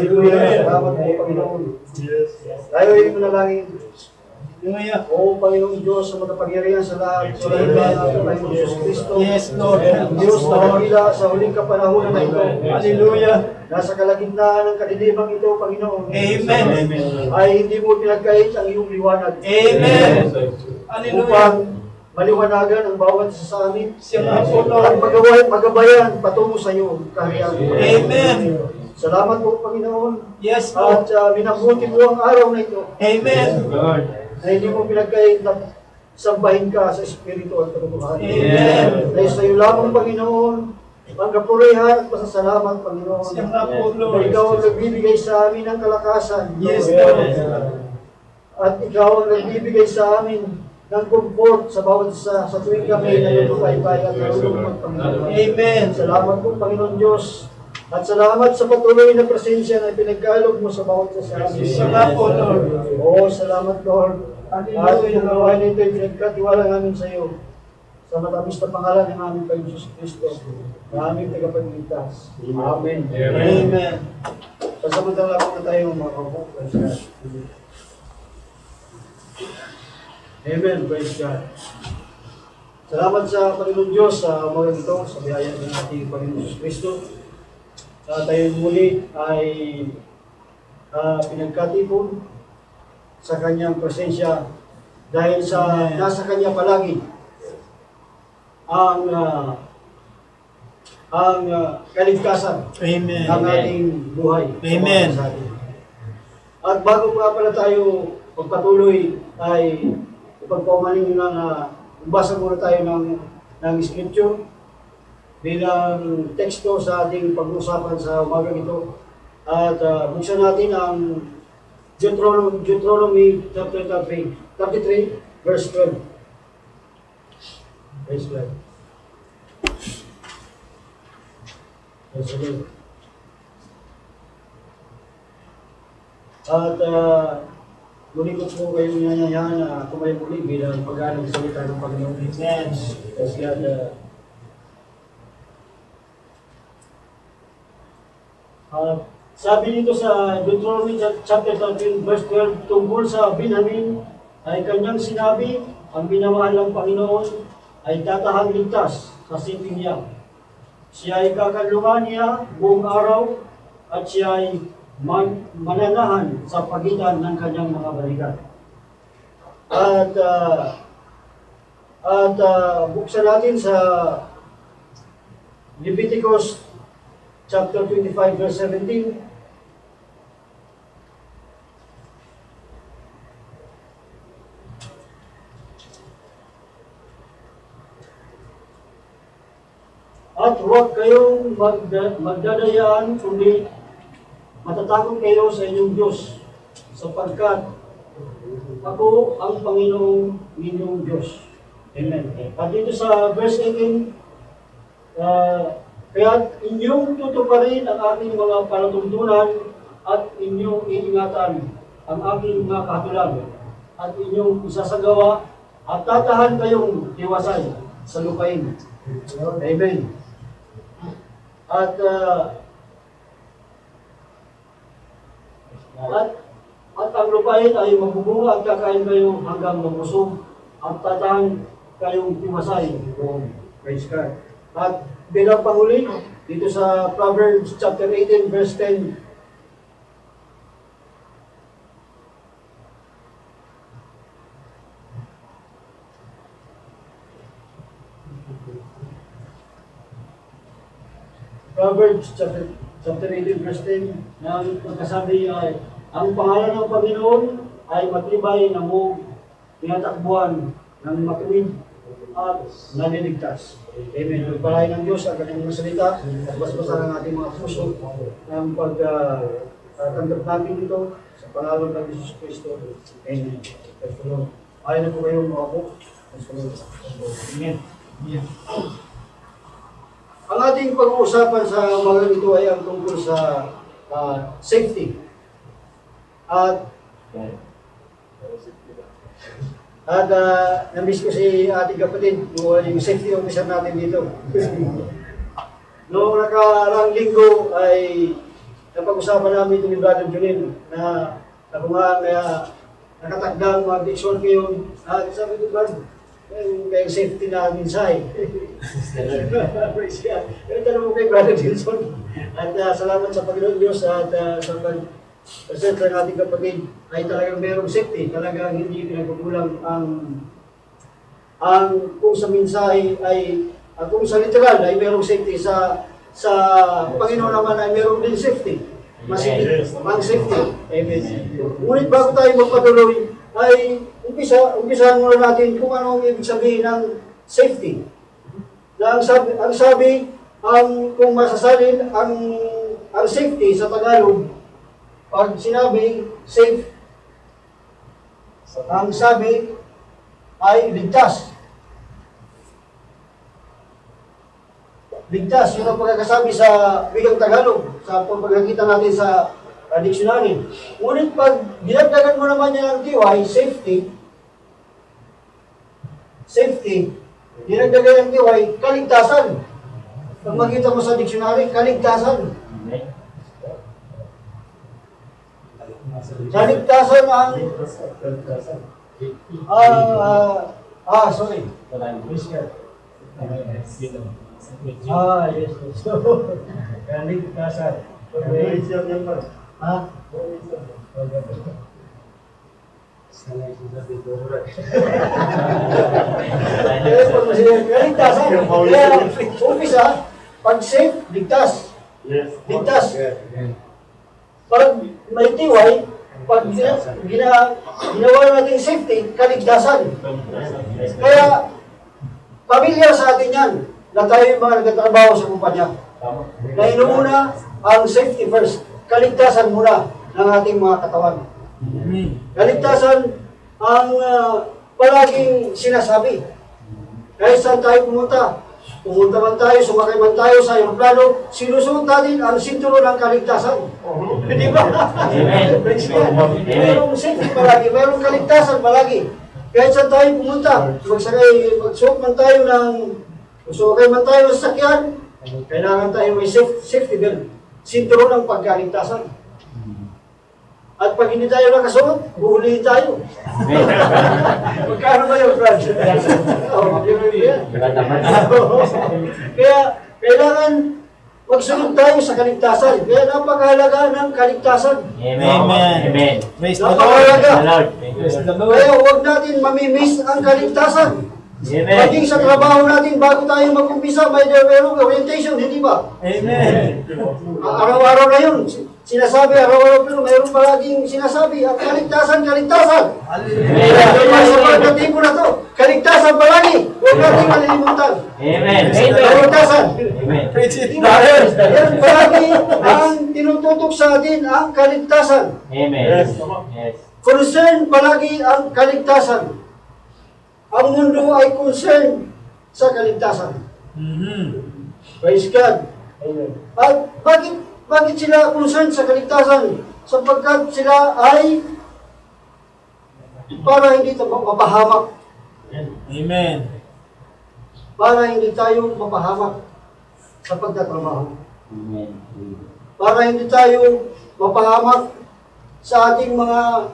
Hallelujah. Salamat po, Panginoon. Tayo ay manalangin. O Panginoong Diyos, sa matapangyarihan sa lahat, sa lahat ng Panginoon Jesus Cristo. Yes, Lord. Diyos na humila sa huling kapanahunan na ito. Hallelujah. Nasa kalagitnaan ng kadilibang ito, Panginoon. Amen. Ay hindi mo pinagkait ang iyong liwanag. Amen. Hallelujah. Upang maliwanagan ang bawat isa sa amin. Salamat po, At Lord. magabayan patungo sa iyo kaharian. Amen. Salamat po, Panginoon. Yes, At Lord. minabuti mo ang araw na ito. Amen. Na hindi mo pinagkait na sambahin ka sa Espiritu at katotohanan. Amen. Dahil sa iyo lamang, Panginoon, ang kapurihan at pasasalamat, Panginoon. Salamat po, Na Lord. ikaw ang nagbibigay sa amin ng kalakasan. Yes, Lord. At ikaw ang nagbibigay sa amin ng comfort sa bawat isa sa tuwing kami na lulupay-pay at nalulungkot, Panginoon. Amen. Salamat po, Panginoon Diyos. At salamat sa patuloy na presensya na pinagkalog mo sa bawat isa sa amin. Salamat po, Lord. Oo, salamat, Lord. At yung gawain na ito ay pinagkatiwala namin sa iyo. Sa matamis na pangalan ng aming Panginoon Jesus Cristo, na aming tagapagligtas. Amen. Amen. Pasamantala ko na tayo mga kapok. Amen. Praise God. Salamat sa Panginoon Diyos sa umagang ito, sa biyaya ng ating Panginoon Jesus Cristo. Tayo muli ay pinagkatipon sa kanyang presensya dahil sa nasa kanya palagi ang kaligtasan Amen. ng ating buhay. Amen. At bago nga pala tayo magpatuloy ay ipagpaumanin nyo na basa muna tayo ng scripture bilang teksto sa ating pag-uusapan sa umagang ito. At buksan natin ang Deuteronomy chapter 33, verse 12. Praise God. Praise the Lord. At muli ko po kayong nanyayahan na kumain muli bilang pag-aaral ng salita ng Panginoon. Amen. Praise God. Sabi dito sa Deuteronomy chapter 13 verse 12, tungkol sa Benjamin ay kanyang sinabi, ang minamahal ng Panginoon ay tatahang ligtas sa siping niya. Siya ay kakanlungan niya buong araw at siya ay mananahan sa pagitan ng kanyang mga balikat. At buksan natin sa Leviticus chapter 25 verse 17. At huwag kayong magdadayaan, kundi matatakot kayo sa inyong Diyos, sapagkat ako ang Panginoong ninyong Diyos. Amen. At dito sa verse 18, kaya inyong tutuparin ang aking mga palatuntunan at inyong iingatan ang aking mga kahatulan at inyong isasagawa at tatahan kayong tiwasay sa lupain. Amen. At ang lupain ay magbubunga at kakain kayo hanggang mabusog at tatahan kayong tiwasay. Praise God. At bilang panghuli, dito sa Proverbs chapter 18 verse 10, Proverbs chapter 18 verse 10, na pagkasabi ay, ang pangalan ng Panginoon ay matibay na mo tinatakbuhan ng matuwid at naliligtas. Amen. Pagpalain ng Diyos ang kanyang mga salita at basbasan ang ating mga puso ng pagtanggap natin dito sa pangalan ng Jesus Cristo. Amen. Ayaw na po kayong makapok. Amen. Ang ating pag-uusapan sa umaga ito ay ang tungkol sa safety. At namiss ko si ating kapatid, yung safety officer natin dito. Noong nakarang linggo ay napag-usapan namin ito ni Brother Junil na ako nga nakatagdang mag-exhort ngayon. Sabi ko, Brad, kaya safety na mensahe. Praise God. Pero tanong mo kay Brother Wilson. At salamat sa Panginoon Diyos at sa pag-present ng ating kapatid ay talagang mayroong safety. Talagang hindi pinagkukulang ang kung sa mensahe ay kung sa literal ay mayroong safety, sa Panginoon naman ay mayroong din safety. Masigit ang safety. Amen. Ngunit bago tayo magpatuloy, ay umpisahan muna natin kung ano ang ibig sabihin ng safety. Na ang sabi kung masasalin ang safety sa Tagalog, pag sinabi safe, ang sabi ay ligtas. Ligtas, yun ang pagkakasabi sa wikang Tagalog, sa pagkakita natin sa dictionary. Ngunit pag dinagdagan mo naman yan ng TY, safety, dinagdagan ng TY, kaligtasan. Pag makita mo sa dictionary, kaligtasan. Kaligtasan sorry. Yes. Kaligtasan. Kaligtasan. Umpisa, pag safe, ligtas. Ligtas. Pag may tiway, pag ginawa natin safety, kaligtasan. Kaya, pamilyar sa atin yan, na tayo yung mga nagtatrabaho sa kumpanya. Na inuuna ang safety first, kaligtasan muna ng ating mga katawan. Kaligtasan ang palaging sinasabi. Kahit saan tayo pumunta man tayo, sumakay man tayo sa aeroplano, sinusunod natin ang sinturo ng kaligtasan. Di ba? Mayroong safety palagi, mayroong kaligtasan palagi. Kahit saan tayo pumunta, magsuot man tayo sumakay man tayo sa sakyan, kailangan tayo may safety belt. Sinturo ng pagkaligtasan. At pag hindi tayo nakasuot, buhulihin tayo. Magkano ba yun, Brad? Kaya kailangan magsunod tayo sa kaligtasan. Kaya napakahalaga ng kaligtasan. Amen. Napakahalaga. Kaya huwag natin mamimiss ang kaligtasan. Maging sa trabaho natin, bago tayo mag-umpisa, may mayroong orientation, hindi ba? Amen. Araw-araw na yun. Sinasabi, araw-araw pero mayroong palaging sinasabi, ang kaligtasan. Kaya sa pagkatipo na to, kaligtasan palagi. Huwag natin malilimutan. Amen. Kaligtasan. Amen. Yan palagi ang tinututok sa atin, ang kaligtasan. Amen. Concern palagi ang kaligtasan. Ang mundo ay concern sa kaligtasan. Praise God. Amen. At bakit sila concern sa kaligtasan? Sapagkat sila ay para hindi tayo mapahamak. Amen. Para hindi tayo mapahamak sa pagtatrabaho. Amen. Para hindi tayo mapahamak sa ating mga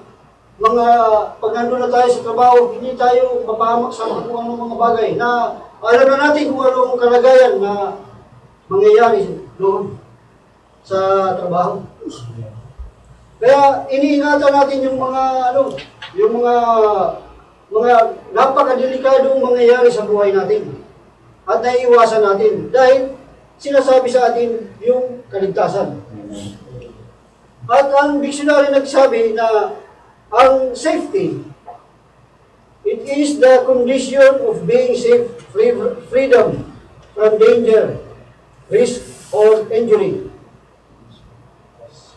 pag nandun na tayo sa trabaho, hindi tayo mapahamak sa kung anong mga bagay na alam na natin kung anong kalagayan na mangyayari doon sa trabaho. Kaya iniingatan natin yung mga napakadelikadong mangyayari sa buhay natin at naiiwasan natin dahil sinasabi sa atin yung kaligtasan. At ang dictionary nagsabi na ang safety, it is the condition of being safe, freedom from danger, risk, or injury.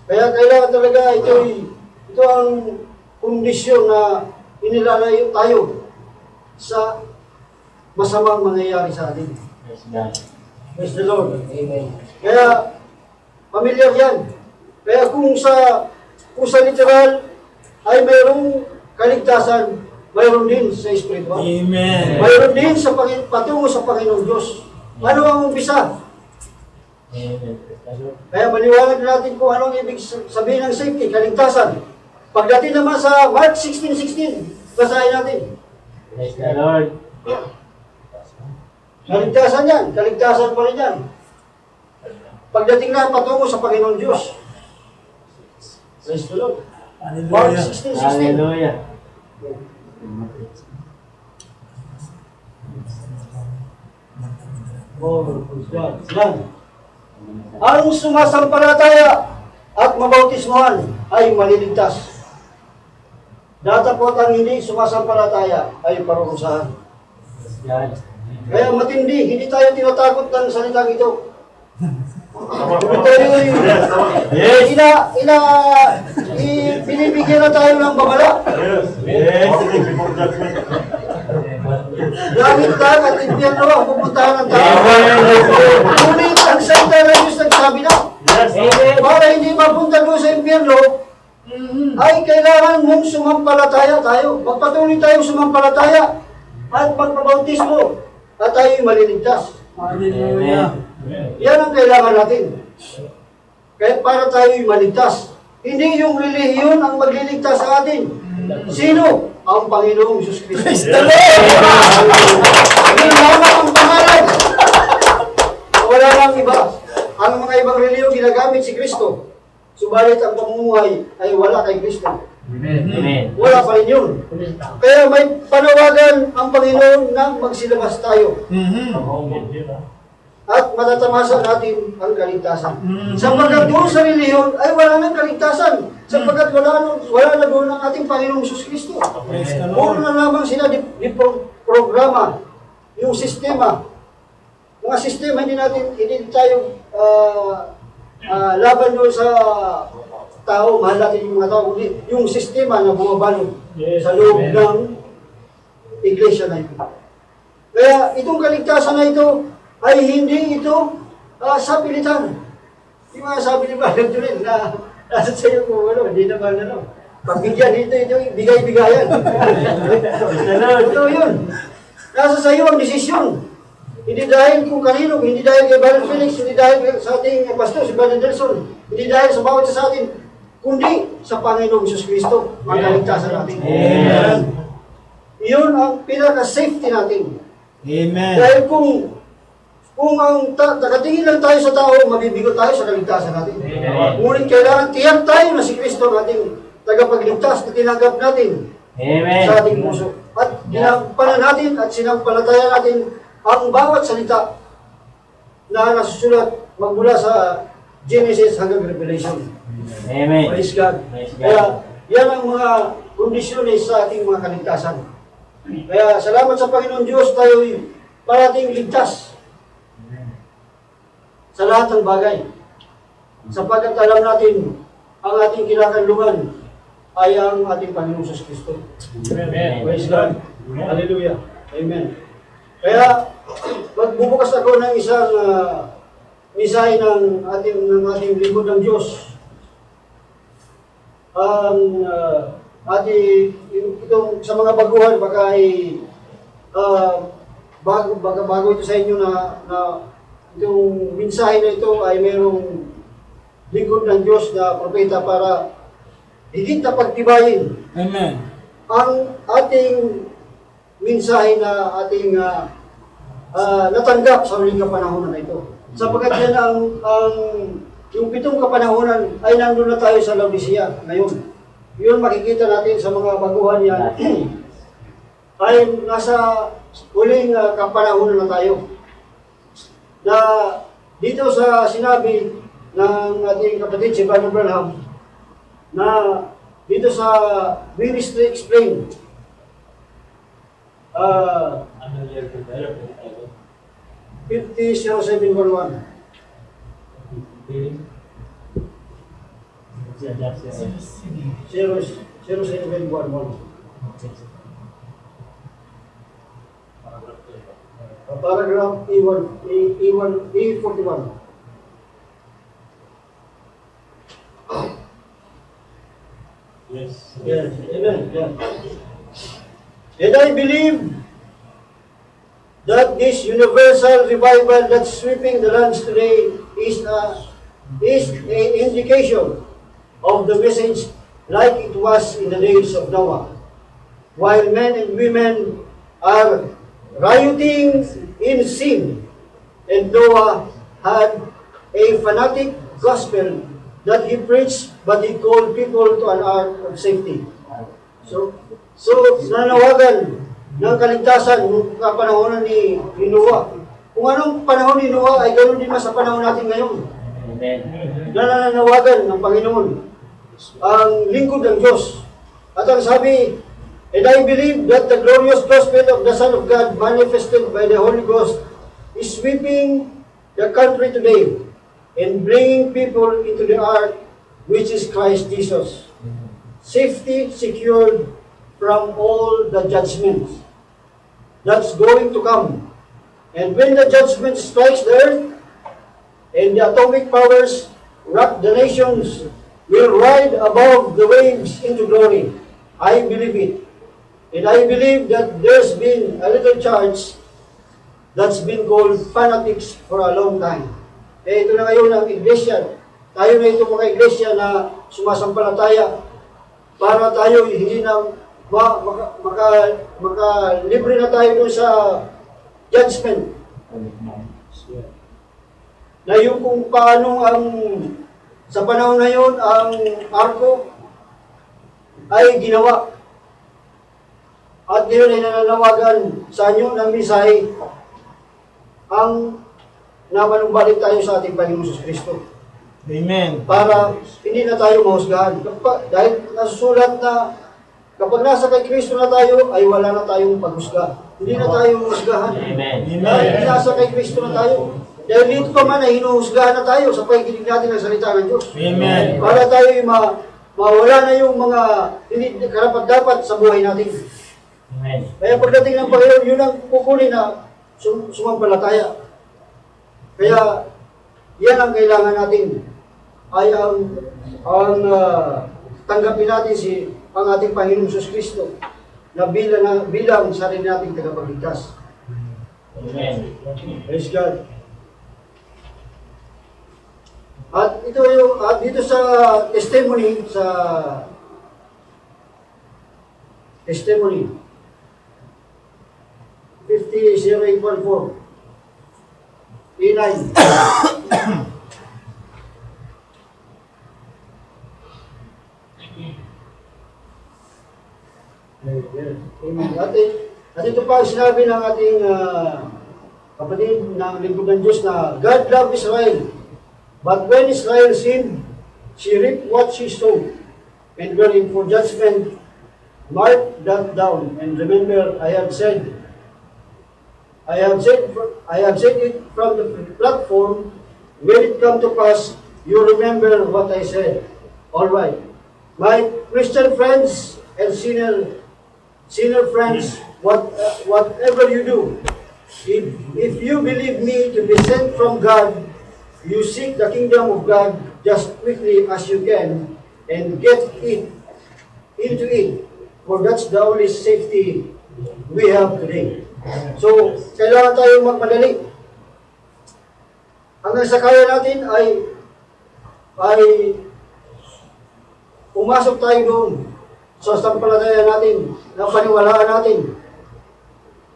Kaya kailangan talaga ito ang kondisyon na inilalayo tayo sa masamang mangyayari sa atin. Praise the Lord. Amen. Kaya, pamilyar yan. Kaya kung sa literal, ay mayroong kaligtasan, mayroon din sa spiritual. Amen. Mayroon din sa patungo sa Panginoong Diyos. Ano ang umpisa? Amen. Kaya maliwanag natin kung anong ibig sabihin ng safety, kaligtasan. Pagdating naman sa Mark 16:16, basahin natin. Praise the Lord. Kaligtasan yan, kaligtasan pa rin yan. Pagdating na patungo sa Panginoon Diyos. Praise the Lord. Mark 16:16. Hallelujah. Oh, praise God. Yan. Ang sumasampalataya at mabautismuhan ay maliligtas. Datapot ang hindi sumasampalataya ay parurusahan. Praise God. Kaya matindi, hindi tayo tinatakot ng salitang ito. Binibigyan na tayo ng babala. Langit lang at impyerno ang pupuntahan ng tao. Ngunit ang salita ng Diyos nagsabi na, para hindi mapunta doon sa impyerno, ay kailangan mong sumampalataya tayo. Magpatuloy tayong sumampalataya at magpabautismo at tayo'y maliligtas. Hallelujah. Yan ang kailangan natin. Kaya para tayo'y maligtas. Hindi yung relihiyon ang magliligtas sa atin. Sino? Ang Panginoong Diyos Kristo. Hindi lamang ang pangalan. Wala lang iba. Ang mga ibang relihiyon ginagamit si Kristo. Subalit ang pamumuhay ay wala kay Kristo. Amen. Wala pa rin yun. Kaya may panawagan ang Panginoon na magsilabas tayo. At matatamasa natin ang kaligtasan. Sapagkat doon sa relihiyon ay wala nang kaligtasan. Sapagkat wala na doon ang ating Panginoong Hesus Kristo. Puro na lamang sila di programa, yung sistema. Mga sistema hindi tayo laban doon sa tao, mahal natin yung mga tao, yung sistema na bumabalot sa loob ng iglesia na ito. Kaya itong kaligtasan na ito ay hindi ito sa pilitan. Yung mga sabi ni Brother Julen na nasa sa iyo kung hindi naman pagbigyan ito bigay-bigayan. Ito yun. Nasa sa iyo ang desisyon. Hindi dahil kung kanino, hindi dahil kay Brother Felix, hindi dahil sa ating pastor, si Brother Nelson, hindi dahil sa bawat sa atin, kundi sa Panginoong Hesus Kristo, magaligtasan natin. Amen. Iyon ang pinaka-safety natin. Amen. Dahil kung nakatingin lang tayo sa tao, mabibigo tayo sa kaligtasan natin. Ngunit kailangan tiyak tayo na si Kristo ang ating tagapagligtas na tinanggap natin sa ating puso. At ginampanan natin at sinampalataya natin ang bawat salita na nasusulat magmula sa Genesis hanggang Revelation. Amen. Praise God. Kaya yan ang mga kondisyones sa ating mga kaligtasan. Kaya salamat sa Panginoon Diyos, tayo'y parating ligtas sa lahat ng bagay. Sapagkat alam natin, ang ating kinakanlungan ay ang ating Panginoong Hesus Kristo. Amen. Praise God. Hallelujah. Amen. Kaya, magbubukas ako ng isang mensahe ng ating lingkod ng Diyos. Itong sa mga baguhan, baka ay bago ito sa inyo na itong mensahe na ito ay mayroong lingkod ng Diyos na propeta para higit na pagtibayin Amen. ang ating mensahe na ating natanggap sa huling kapanahonan na ito. Sapagkat yan yung 7 kapanahonan ay nandun na tayo sa Laodicea ngayon. Yun makikita natin sa mga baguhan yan ay nasa huling kapanahonan na tayo. Na dito sa sinabi ng ating kapatid si Brother Branham na dito sa Ministry Explained 50:07:11 07:11 paragraph E41. Yes. Yes, amen. Yeah. And I believe that this universal revival that's sweeping the lands today is an indication of the message like it was in the days of Noah. While men and women are rioting in sin, and Noah had a fanatic gospel that he preached, but he called people to an ark of safety. So nanawagan ng kaligtasan noong kapanahonan ni Noah. Kung anong panahon ni Noah ay ganoon din mas sa panahon natin ngayon. Amen. Nananawagan ng Panginoon ang lingkod ng Diyos. At ang sabi, and I believe that the glorious gospel of the Son of God manifested by the Holy Ghost is sweeping the country today and bringing people into the ark, which is Christ Jesus. Safety secured from all the judgments that's going to come. And when the judgment strikes the earth, and the atomic powers rock the nations will ride above the waves into glory. I believe it. And I believe that there's been a little church that's been called fanatics for a long time. Eh, ito na ngayon ang iglesia. Tayo na ito mga iglesia na sumasampalataya para tayo hindi na libre na tayo doon sa judgment. Na yung kung paano sa panahon na yun, ang arko ay ginawa. At yun ay nananawagan sa inyo ng misahe ang napanumbalik tayo sa ating Panginoon Hesus Kristo. Amen. Para hindi na tayo mahusgahan. Dahil nasusulat na kapag nasa kay Kristo na tayo, ay wala na tayong paghusga. Hindi na tayo mahusgahan. Amen. Dahil nasa kay Kristo na tayo. Dahil dito pa man ay hinuhusgahan na tayo sa pakikinig natin ng salita ng Diyos. Amen. Para tayo mawala na yung mga hindi karapat-dapat sa buhay natin. Amen. Kaya pagdating ng Panginoon, yun ang kukunin na sumampalataya. Kaya yan ang kailangan natin ay ang tanggapin natin ang ating Panginoon Hesus Kristo na bilang sarili nating tagapagligtas. Amen. Praise God. At ito yung dito sa testimony 50:0814 E9. At ito pa ang sinabi ng ating kapatid ng lingkod ng Diyos na God loved Israel, but when Israel sinned, she reaped what she sowed, and wherein for judgment, mark that down, and remember I have said it from the platform. When it come to pass, you remember what I said. All right, my Christian friends and sinner friends, whatever you do, if you believe me to be sent from God, you seek the kingdom of God just quickly as you can and get into it, for that's the only safety we have today. So, kailangan tayong magmadali. Hanggang sa kaya natin ay pumasok tayo doon sa sampalataya natin, na paniwalaan natin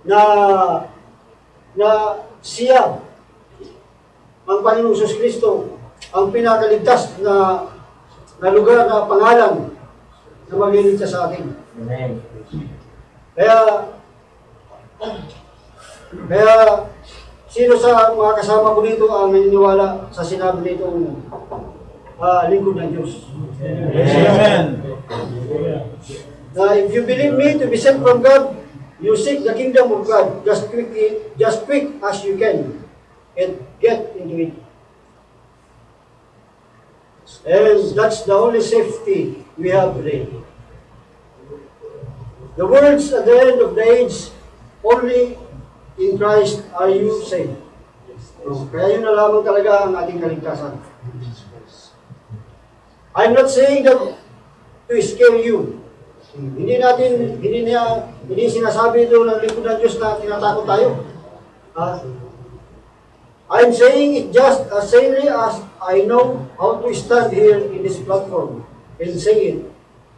na siya, ang Panginoong Hesus Kristo, ang pinakaligtas na lugar na pangalan na magliligtas sa atin. Amen. Kaya sino sa mga kasama ko dito ang naniniwala sa sinabi nitong lingkod ng Diyos? Amen. If you believe me to be sent from God, you seek the kingdom of God just quick as you can and get into it. And that's the only safety we have today. The words at the end of the age, only in Christ are you saved. Kaya yun na lamang talaga ang ating kaligtasan. I'm not saying that to scare you. Hindi sinasabi ito ng lingkod ng Diyos na tinatakot tayo. Uh, I'm saying it just as sanely as I know how to stand here in this platform and say it.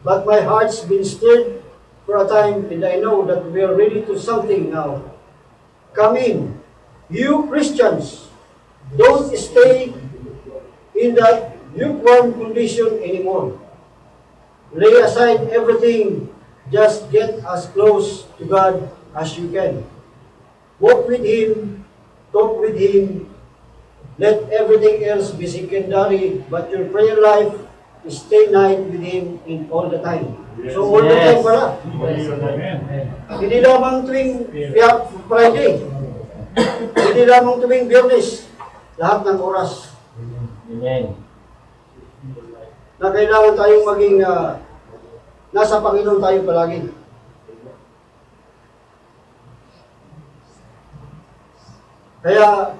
But my heart's been stirred for a time, and I know that we are ready to something now. Come in. You Christians, don't stay in that lukewarm condition anymore. Lay aside everything. Just get as close to God as you can. Walk with Him, talk with Him. Let everything else be secondary, but your prayer life, stay night with Him in all the time. So all the time pala. Hindi lamang tuwing Friday. Hindi lamang tuwing Biyernes. Lahat ng oras. Amen. Na kailangan tayong maging nasa Panginoon tayo palagi. Kaya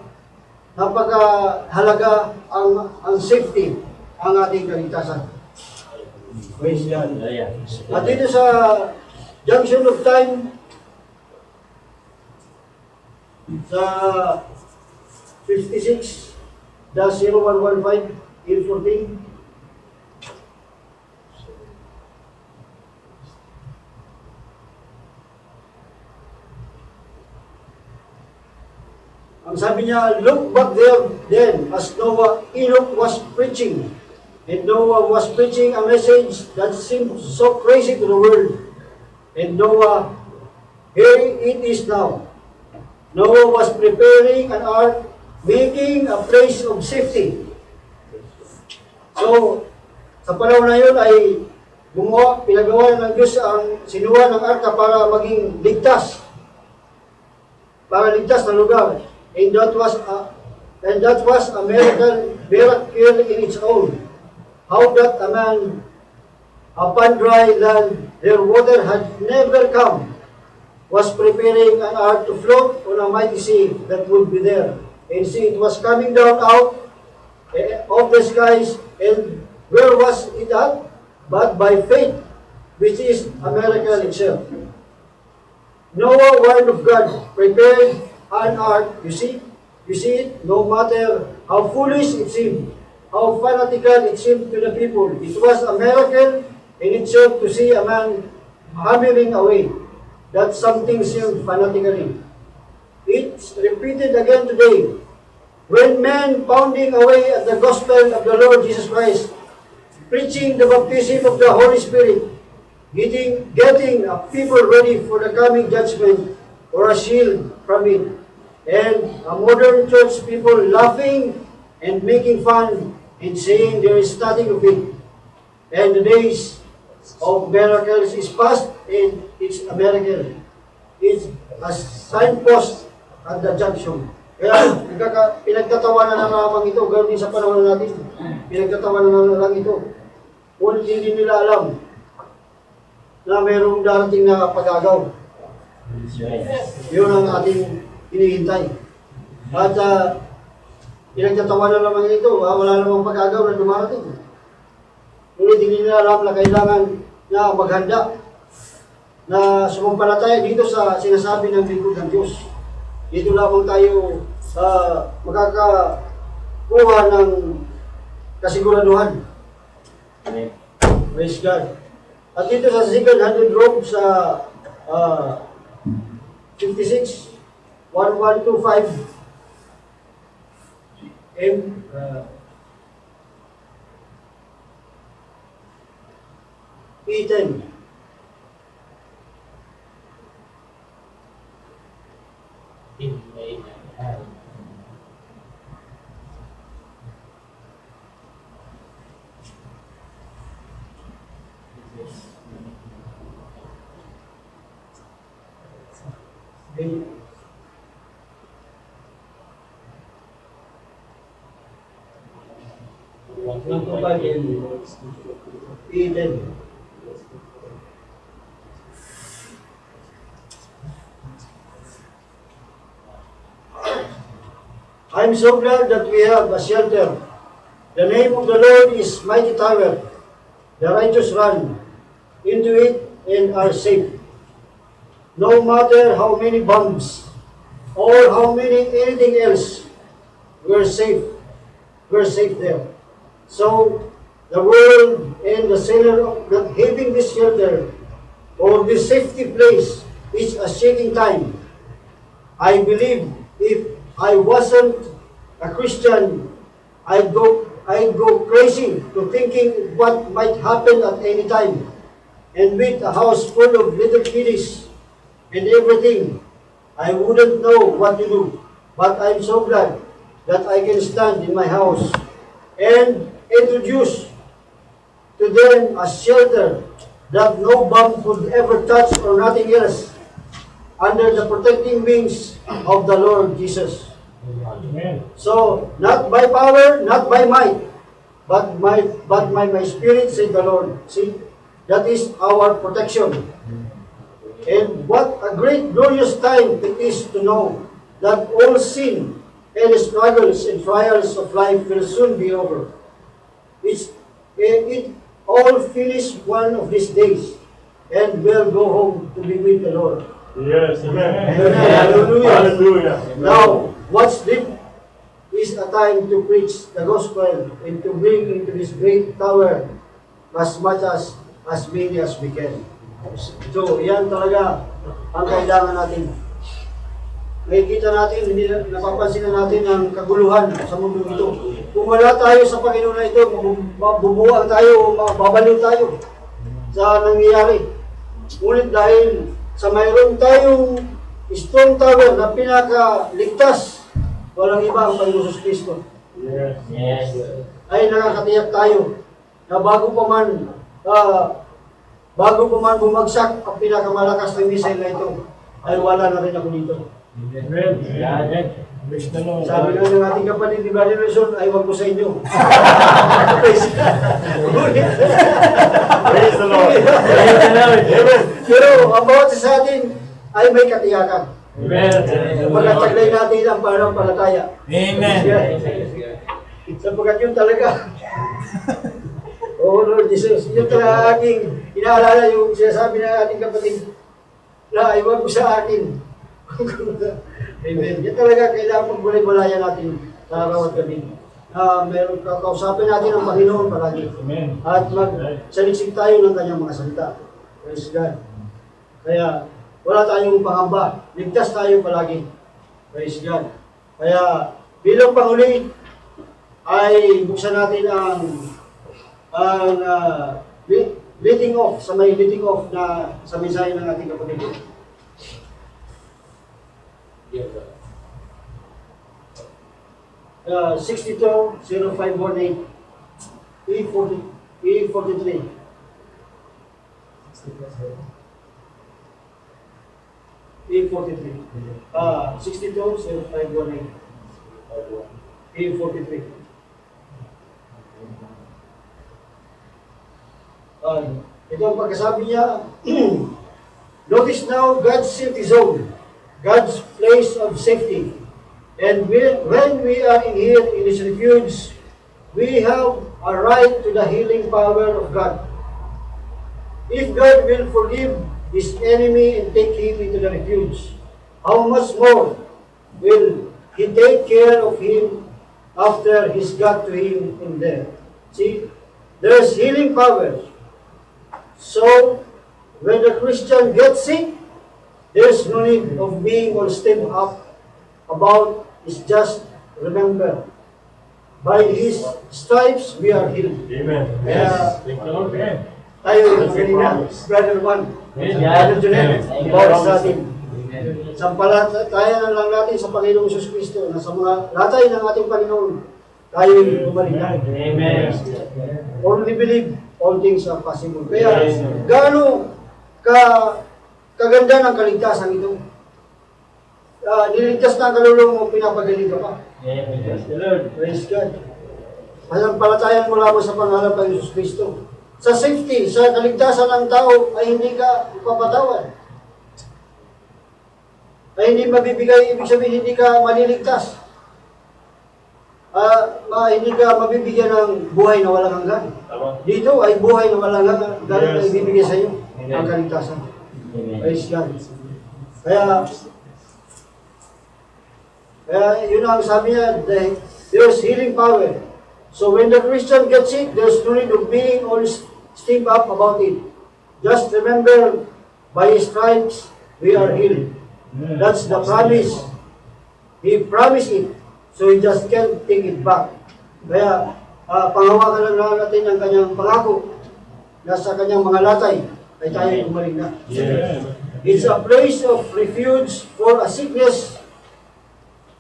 napakahalaga ang safety, ang ating kaligtasan. Praise God. At dito sa junction of time, sa 56-0115 A14, ang sabi niya, look back there then as Enoch was preaching. And Noah was preaching a message that seemed so crazy to the world. And Noah, here it is now. Noah was preparing an ark, making a place of safety. So, sa panahon na yun ay pinagawa ng Diyos ang sinuwa ng arka para maging ligtas. Para ligtas na lugar. And that was a miracle in its own. How that a man upon dry land, their water had never come, was preparing an ark to float on a mighty sea that would be there. And see, it was coming down out of the skies, and where was it at? But by faith, which is a miracle itself. Noah, word of God, prepared an ark. You see it? No matter how foolish it seemed, how fanatical it seemed to the people, it was a miracle in itself to see a man hammering away. That something seemed fanatically. It's repeated again today. When men pounding away at the gospel of the Lord Jesus Christ, preaching the baptism of the Holy Spirit, getting people ready for the coming judgment or a shield from it, and a modern church people laughing and making fun and saying there is nothing of it. And the days of miracles is past, and it's a miracle. It's a signpost at the junction. Kaya pinagtatawanan na lamang ito, ganoon din sa panahon natin. Pinagtatawanan na lang ito. Kung hindi nila alam na mayroong darating na pag-agaw. Yun ang ating hinihintay. At pinagtatawanan naman ito, wala namang pag-agaw na dumarating. Ngunit hindi nila alam na kailangan na maghanda, na sumampalataya dito sa sinasabi ng lingkod ng Diyos. Dito lamang tayo makakakuha ng kasiguraduhan. Amen. Praise God. At dito sa second hundred row sa 56, 1125 E10. Eden. I'm so glad that we have a shelter. The name of the Lord is mighty tower. The righteous run into it and are safe. No matter how many bombs or how many anything else, we're safe. We're safe there. So the world and the sinner not having this shelter or this safety place is a shaking time. I believe if I wasn't a Christian, I'd go crazy to thinking what might happen at any time. And with a house full of little kiddies and everything, I wouldn't know what to do. But I'm so glad that I can stand in my house and introduce to them a shelter that no bomb could ever touch or nothing else, under the protecting wings of the Lord Jesus. Amen. So, not by power, not by might, but my spirit, said the Lord. See, that is our protection. And what a great glorious time it is to know that all sin and struggles and trials of life will soon be over. It all finish one of these days, and we'll go home to be with the Lord. Yes, amen. Amen. Hallelujah. Hallelujah. Now, what's deep is a time to preach the gospel and to bring into this great tower as much as many as we can. So, yan talaga ang kailangan natin. Nakikita natin, hindi napapansin na natin ang kaguluhan sa mundo ito. Kung wala tayo sa Panginoon na ito, mabubuang tayo, mababaliw tayo sa nangyayari. Ngunit dahil sa mayroon tayong strong tower na pinakaligtas, walang iba ang Panginoon Jesus Cristo. Yes. Yes. Ay nakakatiyak tayo na bago pa man bumagsak ang pinakamalakas na missile na ito, ay wala na rin ako dito. Amen. Amen. Praise the Lord. Sabi nga ng ating kapatid ni Brother Wilson, ay wag ko sa inyo. Praise the Lord. Amen. Pero ang bawat isa sa atin ay may katiyakan. Amen. Pagkataglay natin ang pananampalataya. Amen. Sapagkat yun talaga. Oh Lord Jesus, yun talaga aking inaalala yung sinasabi ng ating kapatid na ay wag ko sa akin. Amen. Yan talaga kailangan pagbulay-bulayan natin sa araw at gabi. Meron kausapin natin ang Panginoon palagi. Amen. At magsaliksik tayo ng kanyang mga salita. Praise God. Kaya wala tayong pangamba. Ligtas tayo palagi. Praise God. Kaya bilang panghuli ay buksan natin ang leading off, sa may leading off na sa mensahe ng ating kapatid. 620518 E43 620518 E43. Ito ang pagkasabi niya. Notice now God's safety zone, God's place of safety. And when we are in here in His refuge, we have a right to the healing power of God. If God will forgive his enemy and take him into the refuge, how much more will He take care of him after he's got to him in there? See, there's healing power. So, when the Christian gets sick, there's no need of being all stepped up about. It's just remember, by His stripes we are healed. Amen. Yes. Thank the Lord. Amen. Tayo, kanina, Brother Juan, Brother Junet, bawat sa atin. Sampalatayan lang natin sa Panginoong Jesus Cristo na sa mga latay ng ating Panginoon, tayo bumalik na. Amen. Only believe, all things are possible. Kaya, gaano kaganda ng kaligtasan ito? Niligtas na ang kaluluwa mo, pinapagaling ka pa. Amen. Praise God. Pasampalatayan mo lamang sa pangalan ng Jesus Cristo. Sa safety, sa kaligtasan ng tao, ay hindi ka ipapatawad. Ay hindi mabibigay, ibig sabihin hindi ka maliligtas. Hindi ka mabibigyan ng buhay na walang hanggan. Tama. Dito ay buhay na walang hanggan na ibibigay sa iyo, Amen. ang kaligtasan. Amen. Praise God. Kaya, Kaya yun ang sabi niya, there's healing power. So when the Christian gets sick, there's no need of being all steamed up about it. Just remember, by His stripes, we are healed. That's the promise. He promised it. So He just can't take it back. Kaya, panghawakan lang natin ang kanyang pangako. Nasa kanyang mga latay, ay tayo gumaling na. It's a place of refuge for a sickness,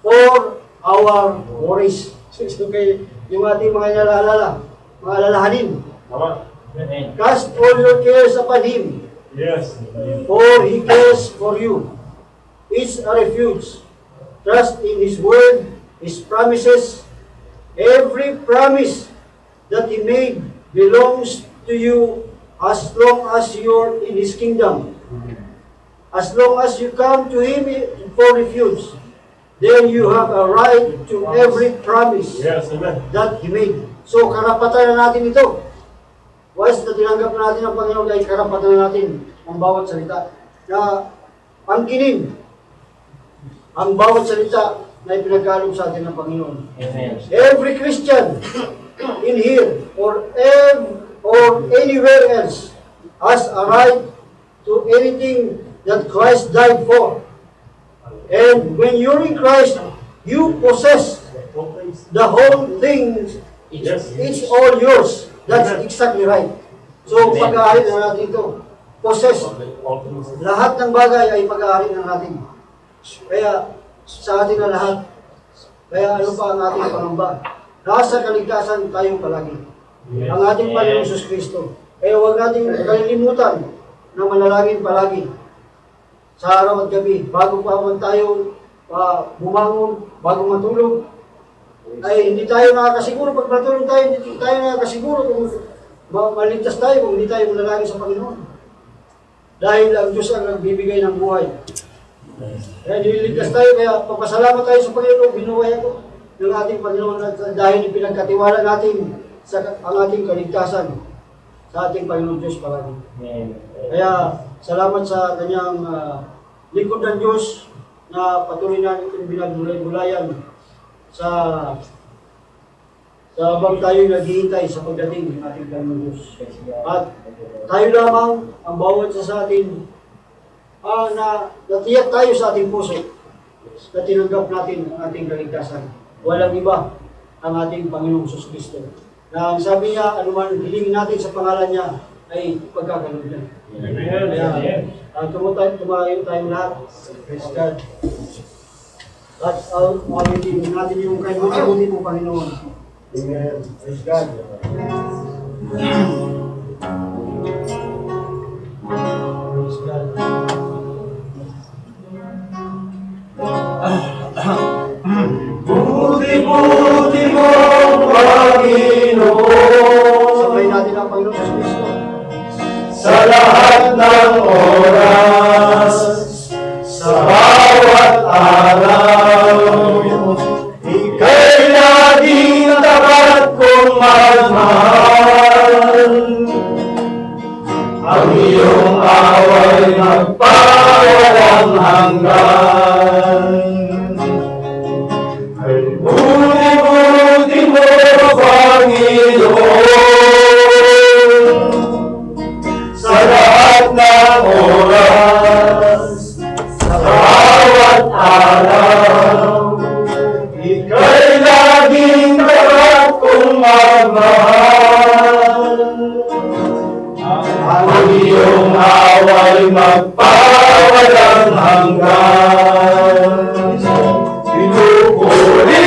for our worries. So kay yung ating mga nalaalala, mga alalahanin. Amen. Cast all your cares upon Him, Yes. for He cares for you. It's a refuge. Trust in His word, His promises. Every promise that He made belongs to you as long as you're in His kingdom. As long as you come to Him for refuge, then you have a right to every promise Yes, amen. that He made. So, karapatan na natin ito. Once na tinanggap na natin ang Panginoon, ay karapatan na natin ang bawat salita na angkinin ang bawat salita na ipinagkaloob sa atin ng Panginoon. Amen. Every Christian in here or anywhere else has a right to anything that Christ died for. And when you're in Christ, you possess the whole thing. It's all yours. That's exactly right. So, pag-aari na natin ito. Possess. Lahat ng bagay ay pag-aari na natin. Kaya, sa atin na lahat, kaya ano pa ang ating pangamba? Nasa kaligtasan tayo palagi. Ang ating Panginoon Jesus Kristo. Kaya huwag natin kalilimutan na manalangin palagi. Sa araw at gabi, bago pa man tayo bumangon, bago matulog, ay hindi tayo nakakasiguro. Pag matulog tayo, hindi tayo nakakasiguro kung maligtas tayo, kung hindi tayo manalangin sa Panginoon. Dahil ang Diyos ang nagbibigay ng buhay. Kaya nililigtas tayo, kaya papasalamat tayo sa Panginoon, binuhay ako ng ating Panginoon dahil pinagkatiwala natin ang ating kaligtasan sa ating Panginoon Diyos palagi. Kaya salamat sa kanyang lingkod ng Diyos na patuloy na itong binagbulay-bulayan sa habang tayo naghihintay sa pagdating ng ating Panginoon Diyos. At tayo lamang ang bawat sa atin na natiyak tayo sa ating puso na tinanggap natin ang ating kaligtasan. Walang iba ang ating Panginoong Jesus Kristo. Na ang sabi niya, anuman hilingin natin sa pangalan niya, ay pagkakalog niya. Kaya, tumayo tayo lahat. Praise God. At awitin natin yung kaibuti mo, Panginoon. Amen. Praise God. Praise God. Buti-buti mo, Panginoon, Sabay natin ang Panginoon sa Kristo. sa lahat ng oras, sa bawat araw. Ika'y laging tapat kong magmahal. Ang iyong away magpawalang hanggan. Buti-buti mo, Panginoon, sa lahat ng oras, sa bawat araw. Ika'y laging tapat kong magmahal. Ang iyong away magpawalang hanggan. Pinupulit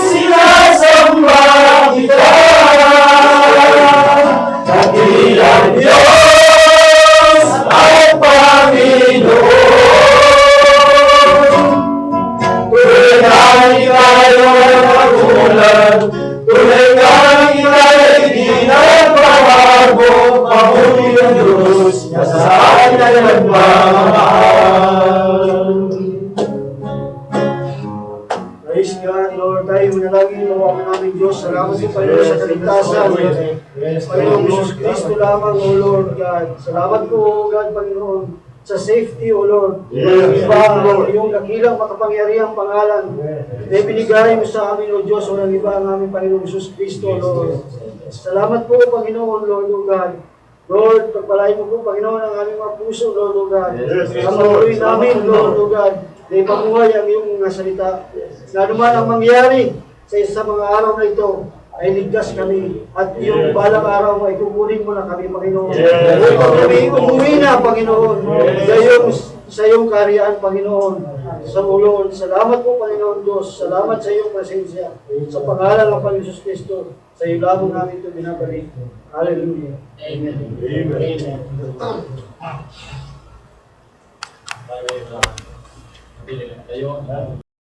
sinasamba kita, dakilang Diyos at Panginoon. Tunay kang ika'y magulang, tunay kang ika'y di nagbabago, mabuti ang Diyos niya sa akin ay nagmamahal. Praise God, Lord. Tayo manalangin, Lord namin Diyos. Salamat sa Panginoon sa kaligtasan. Panginoon Jesus Kristo lamang, O Lord God. Salamat po, O God, Panginoon, sa safety, O Lord. Yes, Iba Lord. yung dakilang makapangyarihang pangalan na ibinigay mo sa amin, O Diyos, o ng iba ang aming Panginoong Jesus Cristo, Lord. Salamat po, Panginoon, Lord, O God. Lord, pagpalain mo po, Panginoon, ang aming mga puso, Lord, O God. Yes, Ang maluloy namin, Lord, O God, na ipamuhay ang iyong mga salita. Na naman ang mangyari sa mga araw na ito, ay ligtas kami. At yung balang araw ay kukunin mo na kami, Panginoon. Yes. Upang kami umuwi na, Panginoon. Sa iyong kaharian, Panginoon. Sa Lord. Salamat po, Panginoon Diyos. Salamat sa iyong presensya. Sa pangalan ng Panginoon Jesus Cristo. Sa iyo lamang namin ito binabalik. Hallelujah. Amen. Amen. Tayo.